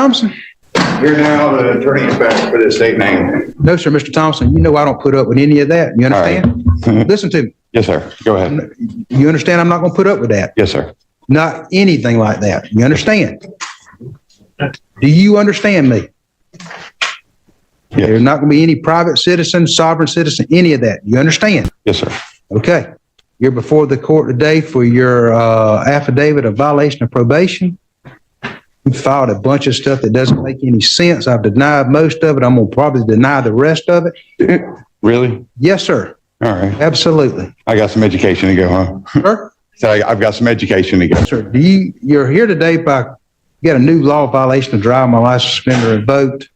Thomasson? You're now the attorney-in-fact for the state name. No, sir, Mr. Thomasson. You know I don't put up with any of that. You understand? Right. Listen to me. Yes, sir. Go ahead. You understand I'm not going to put up with that? Yes, sir. Not anything like that. You understand? Do you understand me? Yes. There's not going to be any private citizen, sovereign citizen, any of that. You understand? Yes, sir. Okay. You're before the court today for your affidavit of violation of probation. You filed a bunch of stuff that doesn't make any sense. I've denied most of it. I'm going to probably deny the rest of it. Really? Yes, sir. All right. Absolutely. I got some education to go, huh? Sir? So I've got some education to go. Sir, you're here today by, you got a new law violation of driving my license suspended or revoked.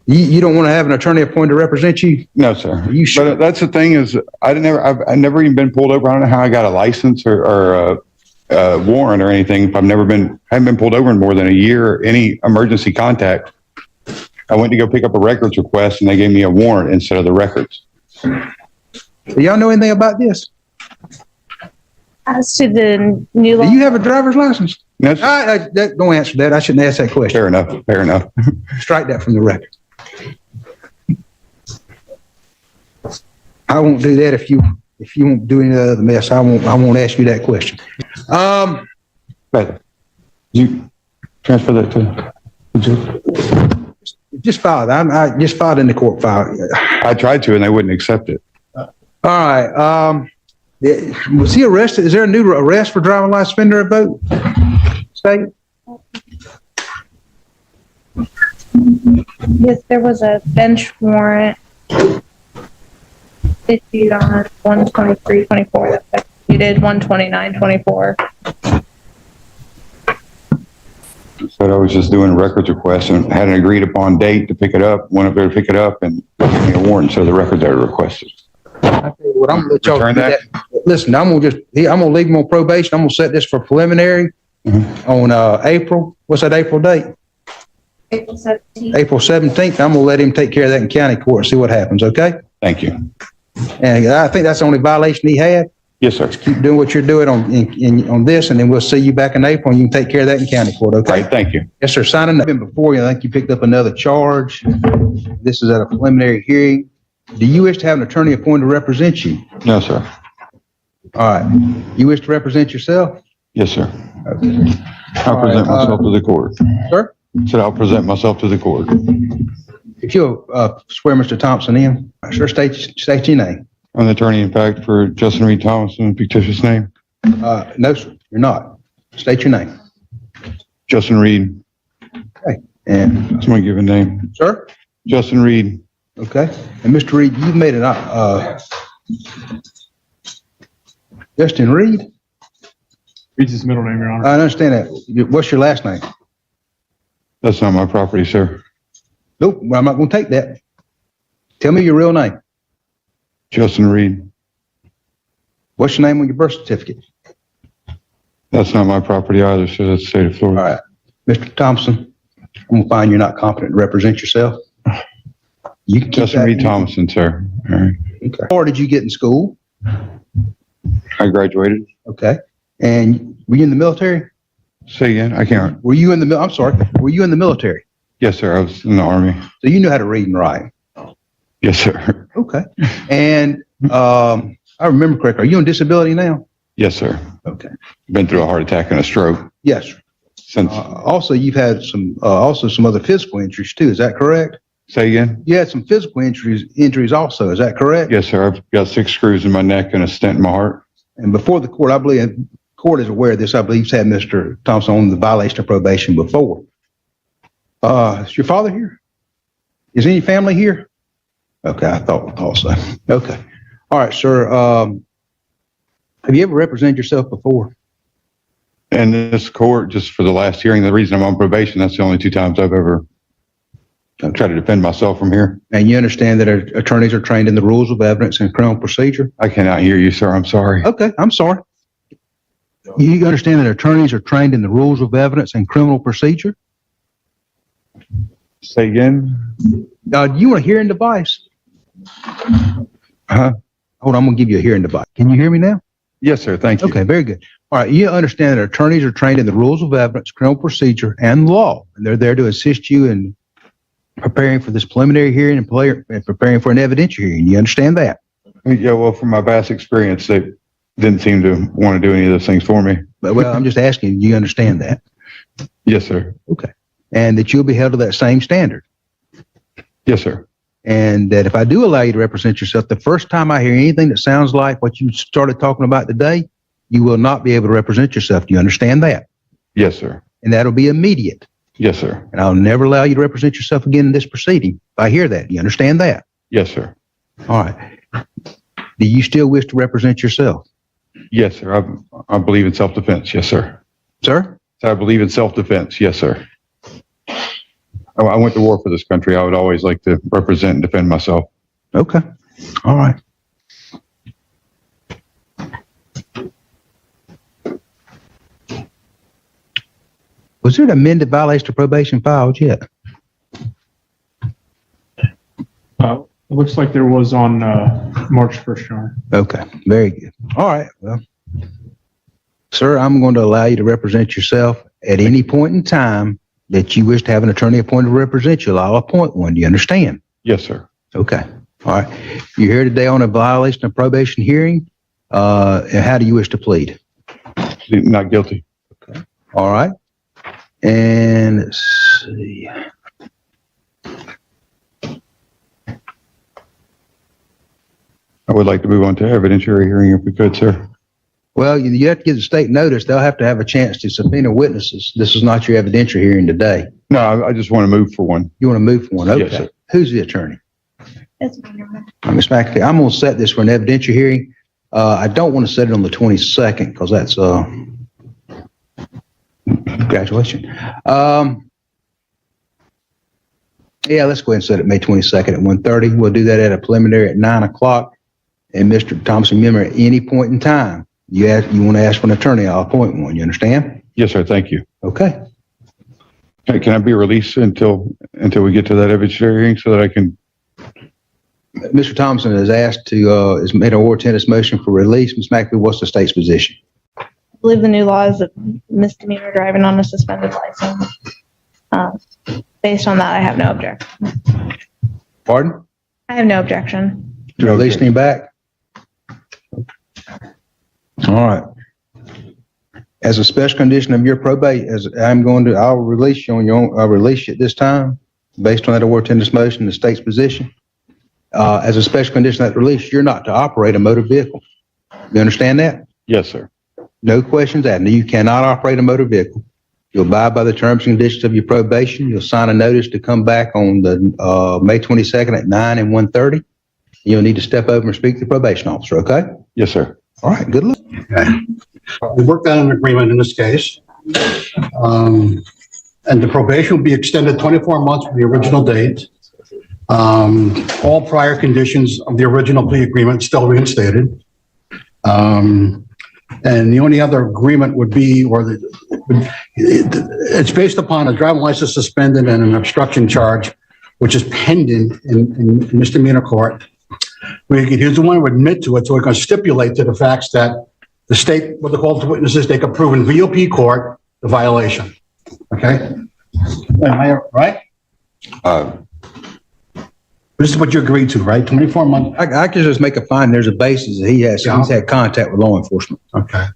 You don't want to have an attorney appointed to represent you? No, sir. Are you sure? But that's the thing is, I've never even been pulled over. I don't know how I got a license or a warrant or anything. Haven't been pulled over in more than a year or any emergency contact. I went to go pick up a records request and they gave me a warrant instead of the records. Do y'all know anything about this? As to the new law. Do you have a driver's license? No, Don't answer that. I shouldn't ask that question. fair enough. Fair enough. Strike that from the record. I won't do that if you won't do any other mess. I won't ask you that question. But you transfer that to? Just file it. I just filed in the court file. I tried to and they wouldn't accept it. All right. Was he arrested? Is there a new arrest for driving license suspended or revoked? State? Yes, there was a bench warrant issued on 1/23/24 that executed 1/29/24. Said I was just doing a records request and had an agreed upon date to pick it up, went up there to pick it up and gave me a warrant, so the records I requested. I tell you what, I'm gonna let y'all Return do that? that. Listen, I'm gonna leave him on probation. I'm gonna set this for preliminary on April. What's that April date? April 17th. April 17th. I'm gonna let him take care of that in county court and see what happens. Okay? Thank you. And I think that's the only violation he had. Yes, sir. Keep doing what you're doing on this, and then we'll see you back in April, and you can take care of that in county court. Okay? Right, thank you. Yes, sir. Signing up before you. I think you picked up another charge. This is at a preliminary hearing. Do you wish to have an attorney appointed to represent you? No, sir. All right. You wish to represent yourself? Yes, sir. Okay. I'll present myself to the court. Sir? Said I'll present myself to the court. If you'll swear Mr. Thompson in, sure, state your name. I'm the attorney-in-fact for Justin Reed Thomasson, fictitious name. No, sir, you're not. State your name. Justin Reed. Okay. And, That's my given name. sir? Justin Reed. Okay. And Mr. Reed, you've made it, Justin Reed? Reed's his middle name, Your Honor. I understand that. What's your last name? That's not my property, sir. Nope, well, I'm not going to take that. Tell me your real name. Justin Reed. What's your name on your birth certificate? That's not my property either, sir. That's the state of All Florida. right. Mr. Thompson, I'm going to find you're not competent to represent yourself. You can keep Justin that. Reed Thomasson, sir. All right. Okay. How far did you get in school? I graduated. Okay. And were you in the military? Say again? I can't. Were you in the I'm sorry. Were you in the military? Yes, sir. I was in the Army. So you knew how to read and write. Yes, sir. Okay. And I remember correctly. Are you on disability now? Yes, sir. Okay. Been through a heart attack and a stroke Yes. since. Also, you've had some other physical injuries too. Is that correct? Say again? You had some physical injuries also. Is that correct? Yes, sir. I've got 6 screws in my neck and a stent in my heart. And before the court, I believe the court is aware of this. I believe you've had Mr. Thompson on the violation of probation before. Is your father here? Is any family here? Okay, I thought so. Okay. All right, sir. Have you ever represented yourself before? And this court, just for the last hearing, the reason I'm on probation, that's the only 2 times I've ever tried to defend myself from here. And you understand that attorneys are trained in the rules of evidence and criminal procedure? I cannot hear you, sir. I'm sorry. Okay, I'm sorry. You understand that attorneys are trained in the rules of evidence and criminal procedure? Say again? Do you want a hearing device? Huh? Hold on, I'm going to give you a hearing device. Can you hear me now? Yes, sir. Thank you. Okay, very good. All right, you understand that attorneys are trained in the rules of evidence, criminal procedure, and law, and they're there to assist you in preparing for this preliminary hearing and preparing for an evidentiary hearing. You understand that? Yeah, well, from my past experience, they didn't seem to want to do any of those things for me. But, well, I'm just asking, do you understand that? Yes, sir. Okay. And that you'll be held to that same standard. Yes, sir. And that if I do allow you to represent yourself, the first time I hear anything that sounds like what you started talking about today, you will not be able to represent yourself. Do you understand that? Yes, sir. And that'll be immediate. Yes, sir. And I'll never allow you to represent yourself again in this proceeding. If I hear that, do you understand that? Yes, sir. All right. Do you still wish to represent yourself? Yes, sir. I believe in self-defense. Yes, sir. Sir? I believe in self-defense. Yes, sir. I went to war for this country. I would always like to represent and defend myself. Okay. All right. Was there an amended violation of probation filed yet? It looks like there was on March 1st, Your Honor. Okay, very good. All right, well, sir, I'm going to allow you to represent yourself at any point in time that you wish to have an attorney appointed to represent you. I'll appoint one. Do you understand? Yes, sir. Okay. All right. You're here today on a violation of probation hearing. And how do you wish to plead? Not guilty. All right. And let's see. I would like to move on to evidentiary hearing if we could, sir. Well, you have to give the state notice. They'll have to have a chance to subpoena witnesses. This is not your evidentiary hearing today. No, I just want to move for one. You want to move for one? Okay. Yes, sir. Who's the attorney? It's me, Your Honor. Ms. McAfee, I'm going to set this for an evidentiary hearing. I don't want to set it on the 22nd because that's graduation. Yeah, let's go ahead and set it May 22nd at 1:30. We'll do that at a preliminary at 9 o'clock. And Mr. Thomasson, remember, at any point in time, you want to ask for an attorney, I'll appoint one. You understand? Yes, sir. Thank you. Okay. Hey, can I be released until we get to that evidentiary hearing so that I can? Mr. Thompson has asked has made an oral tennis motion for release. Ms. McAfee, what's the state's position? I believe the new law is a misdemeanor driving on a suspended license. Based on that, I have no objection. Pardon? I have no objection. To release him back? All right. As a special condition of your probate, I'll release you on your own, I'll release you at this time, based on that oral tennis motion, the state's position. As a special condition of that release, you're not to operate a motor vehicle. You understand that? Yes, sir. No questions asked. You cannot operate a motor vehicle. You'll abide by the terms and conditions of your probation. You'll sign a notice to come back on the May 22nd at 9 and 1:30. You'll need to step over and speak to the probation officer, okay? Yes, sir. All right, good luck. Okay. We worked out an agreement in this case. And the probation will be extended 24 months from the original date. All prior conditions of the original plea agreement still reinstated. And the only other agreement would be, it's based upon a driving license suspended and an obstruction charge, which is pending in misdemeanor court. He doesn't want to admit to it, so we're going to stipulate to the facts that the state, what they call the witnesses, they can prove in VOP court the violation. Okay? Am I right? This is what you agreed to, right? 24 months. I can just make a find there's a basis that he's had contact with law enforcement. Okay.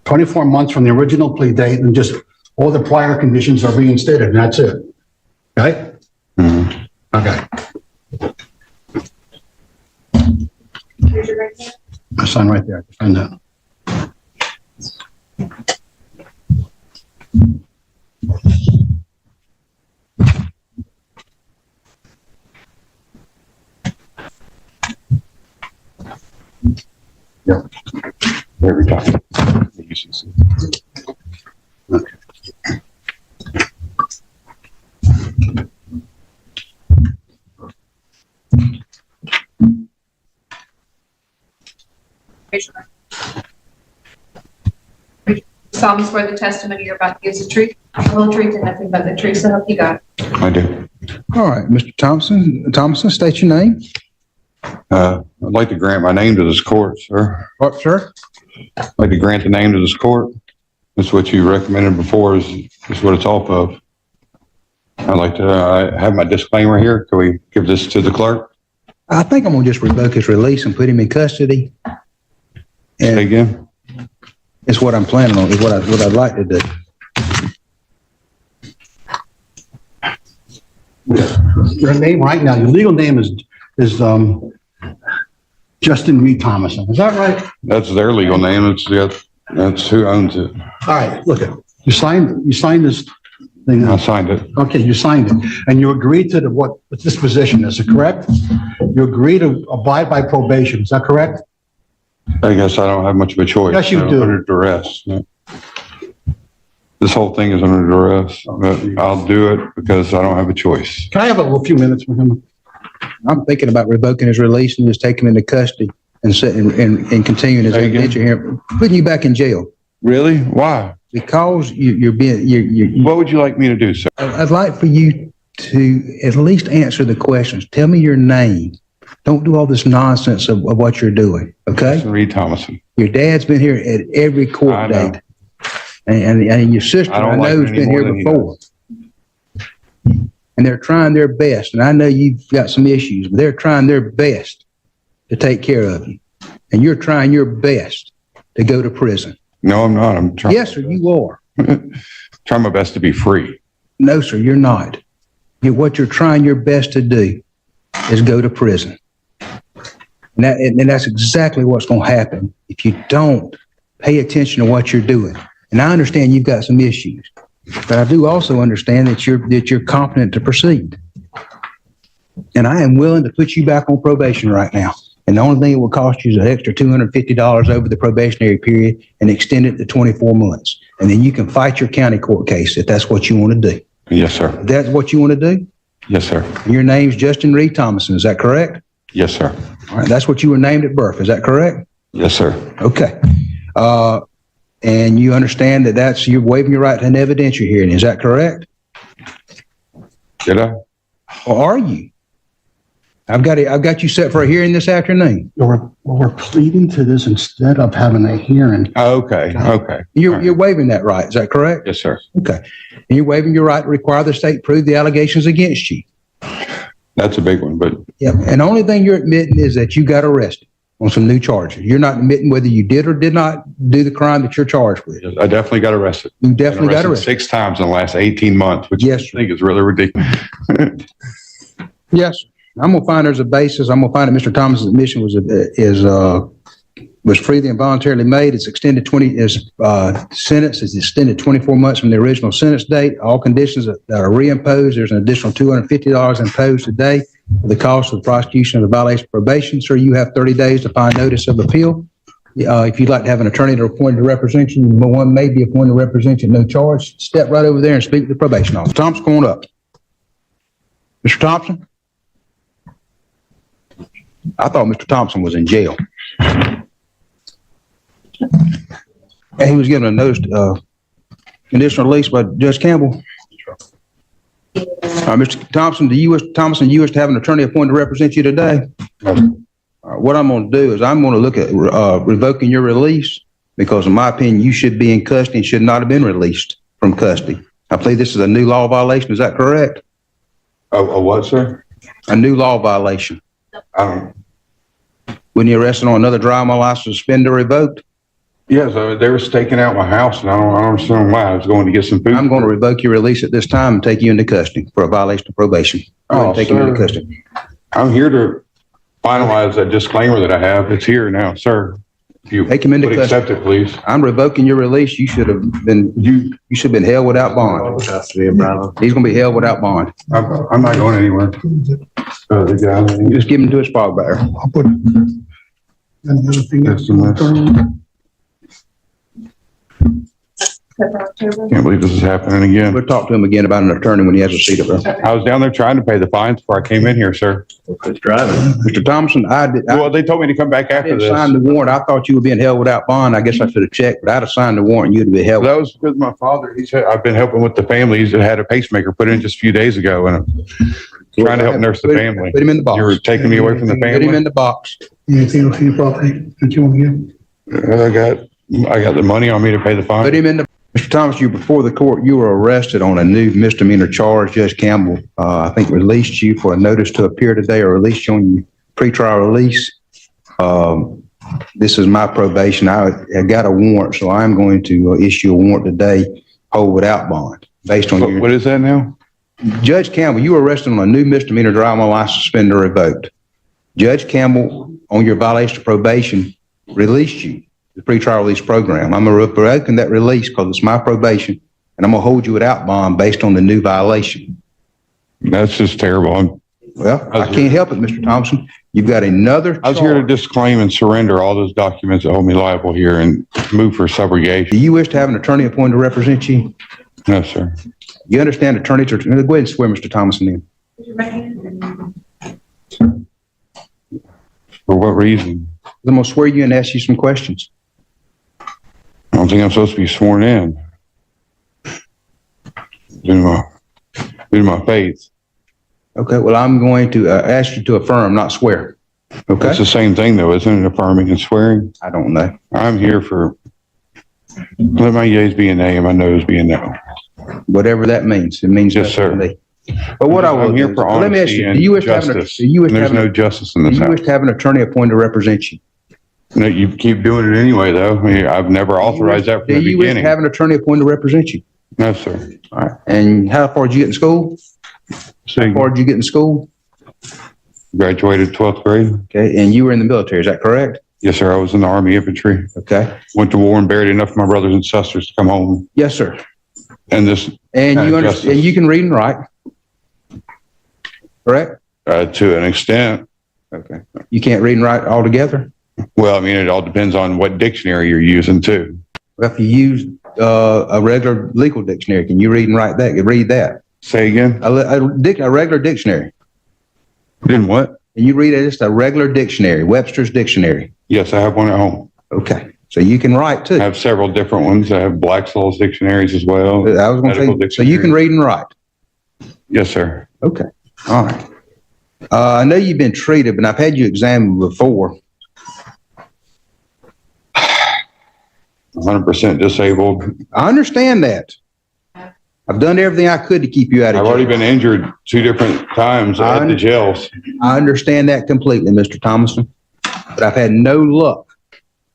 24 months from the original plea date, and just all the prior conditions are reinstated, and that's it. Okay? Mm-hmm. Okay. I sign right there. Find that. Yeah. Every time. Okay. Solemnly swear the testimony you're about to give is the truth, the whole truth, and nothing but the truth, so help you God. I do. All right, Mr. Thompson, state your name. I'd like to grant my name to this court, sir. What, sir? I'd like to grant the name to this court. That's what you recommended before is what it's off of. I'd like to have my disclaimer here. Can we give this to the clerk? I think I'm gonna just revoke his release and put him in custody. Say And again? it's what I'm planning on, is what I'd like to do. Your name right now, your legal name is Justin Reed Thomasson. Is that right? That's their legal name. That's who owns it. All right, look, you signed this thing. I signed it. Okay, you signed it, and you agreed to what this position is, correct? You agree to abide by probation, is that correct? I guess I don't have much of a choice. Yes, you I'm do. Under duress. This whole thing is under duress, but I'll do it because I don't have a choice. Can I have a few minutes with him? I'm thinking about revoking his release and just taking him into custody and continuing his Say again? adventure here, putting you back in jail. Really? Why? Because you're What would you like me to do, sir? I'd like for you to at least answer the questions. Tell me your name. Don't do all this nonsense of what you're doing, okay? Justin Reed Thomasson. Your dad's been here at every I court know. date. And your sister, I don't I like know, it has been any more here than he before. And they're trying their best. And I know you've got some issues, but they're trying their best to take care of you. And you're trying your best to go to prison. No, I'm not. I'm trying. Yes, sir, you are. Trying my best to be free. No, sir, you're not. What you're trying your best to do is go to prison. And that's exactly what's going to happen if you don't pay attention to what you're doing. And I understand you've got some issues, but I do also understand that you're competent to proceed. And I am willing to put you back on probation right now. And the only thing it will cost you is an extra $250 over the probationary period and extend it to 24 months. And then you can fight your county court case if that's what you want to do. Yes, sir. If that's what you want to do? Yes, sir. Your name's Justin Reed Thomasson, is that correct? Yes, sir. All right, that's what you were named at birth, is that correct? Yes, sir. Okay. And you understand that you're waiving your right to an evidentiary hearing, is that correct? Did I? Or are you? I've got you set for a hearing this afternoon. We're pleading to this instead of having a hearing. Okay. Okay. You're waiving that right, is that correct? Yes, sir. Okay. And you're waiving your right to require the state prove the allegations against you. That's a big one, but Yep. And the only thing you're admitting is that you got arrested on some new charges. You're not admitting whether you did or did not do the crime that you're charged with. I definitely got arrested. You definitely got arrested. 6 times in the last 18 months, which Yes, I sir. think is really ridiculous. Yes, sir. I'm gonna find there's a basis. I'm gonna find that Mr. Thomas's admission was freely and voluntarily made. It's extended sentence is extended 24 months from the original sentence date. All conditions that are reimposed. There's an additional $250 imposed today for the cost of the prosecution of the violation of probation. Sir, you have 30 days to find notice of appeal. If you'd like to have an attorney to appoint to represent you, one may be appointed to represent you at no charge. Step right over there and speak to the probation officer. Thompson, come on up. Mr. Thompson? I thought Mr. Thompson was in jail. And he was given a notice, conditional release by Judge Campbell. Mr. Thompson, you wish to have an attorney appointed to represent you today? What I'm going to do is I'm going to look at revoking your release because in my opinion, you should be in custody and should not have been released from custody. I believe this is a new law violation. Is that correct? A what, sir? A new law violation. I don't. When you arrested on another driving license, suspended or revoked? Yes, they were staking out my house, and I don't understand why. I was going to get some food. I'm going to revoke your release at this time and take you into custody for a violation of probation. Go ahead and take you into sir. custody. I'm here to finalize that disclaimer that I have. It's here now, sir. If you Take him into would custody. accept it, please. I'm revoking your release. You should have been held without bond. He's going to be held without bond. I'm not going anywhere. The guy. Just give him to his father there. I'll put. And the other thing That's the Can't believe this is happening again. We'll talk to him again about an attorney when he has a seat up there. I was down there trying to pay the fines before I came in here, sir. Mr. Thompson, I Well, they told me to come back after didn't this. sign the warrant. I thought you were being held without bond. I guess I should have checked, but I'd have signed the warrant. You'd have been held. That was because my father, he said, I've been helping with the family. He's had a pacemaker put in just a few days ago, and I'm trying to help nurse the family. Put him in the box. You were taking me away from the Put him in family. the box. Anything else you probably that you want to give? I got I got the money on me to pay the Put fine. him in the, Mr. Thomas, you before the court, you were arrested on a new misdemeanor charge. Judge Campbell, I think released you for a notice to appear today or released you on your pretrial release. This is my probation. I got a warrant, so I'm going to issue a warrant today, hold without bond, based on your. What is that now? Judge Campbell, you were arrested on a new misdemeanor driving while license suspended or revoked. Judge Campbell, on your violation of probation, released you, the pretrial release program. I'm revoking that release because it's my probation, and I'm going to hold you without bond based on the new violation. That's just terrible. Well, I can't help it, Mr. Thompson. You've got another I was here to charge. disclaim and surrender all those documents that hold me liable here and move for Do subrogation. you wish to have an attorney appointed to represent you? No, sir. You understand attorneys are, go ahead and swear Mr. Thomason in. Raise your right hand. For what reason? I'm going to swear you and ask you some questions. I don't think I'm supposed to be sworn in. Due to my faith. Okay, well, I'm going to ask you to affirm, not swear. Okay? It's the same thing though, isn't it? Affirming and swearing. I don't know. I'm here for, let my yeas be a nay and my noes be a no. Whatever that means. It means Yes, nothing to sir. me. But what I will I'm here do for is- let me ask honesty you, and do you wish to have an, justice. do you wish to There's have, no an- justice in do this you wish house. to have an attorney appointed to represent you? No, you keep doing it anyway though. I mean, I've never authorized that from Do the you wish to beginning. have an attorney appointed to represent you? No, sir. All right. And how far did you get in school? So How far did you get in school? graduated 12th grade. Okay, and you were in the military, is that correct? Yes, sir. I was in the Army infantry. Okay. Went to war and buried enough of my brothers and sisters to come home. Yes, sir. And this, And you Justice. understand, and you can read and write? Correct? to an extent, Okay. You can't read and write altogether? well, I mean, it all depends on what dictionary you're using too. Well, if you use a regular legal dictionary, can you read and write that? You read that? Say again? A regular dictionary. Then what? And you read it, just a regular dictionary, Webster's dictionary. Yes, I have one at home. Okay. So you can write I too. have several different ones. I have Black's Law's dictionaries as well. I was going medical to say, so you can read and write. Yes, sir. Okay. All right. I know you've been treated, but I've had you examined before. 100% disabled. I understand that. I've done everything I could to keep you out of I've jail. already been injured 2 different times at the jails. I understand that completely, Mr. Thomason, but I've had no luck.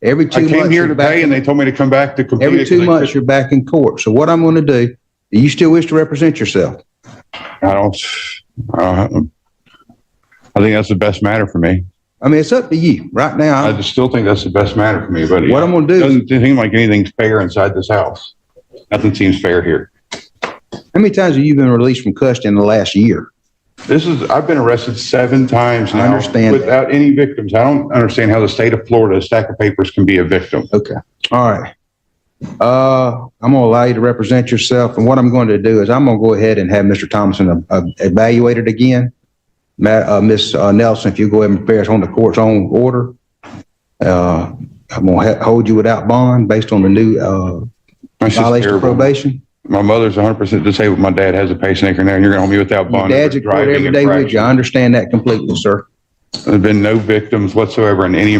Every 2 I months. came here you're back today in- and they told me to come back to complete Every it 2 'cause they months, you're back in court. So what I'm going to do, do you still wish to represent yourself? I don't, I think that's the best matter for me. I mean, it's up to you. Right I now, just still think that's the best matter for me, but what I'm going to it do, doesn't seem like anything's fair inside this house. Nothing seems fair here. how many times have you been released from custody in the last year? I've been arrested 7 times I now understand that. without any victims. I don't understand how the state of Florida, a stack of papers can be a victim. Okay. All right. I'm going to allow you to represent yourself. And what I'm going to do is I'm going to go ahead and have Mr. Thomason evaluated again. Miss Nelson, if you go ahead and prepare us on the court's own order, I'm going to hold you without bond based on the new That's just violation of terrible. probation. My mother's 100% disabled. My dad has a pacemaker now, and you're going to hold me without Your bond. dad's at court every day with you. I understand that completely, sir. There's been no victims whatsoever in any of my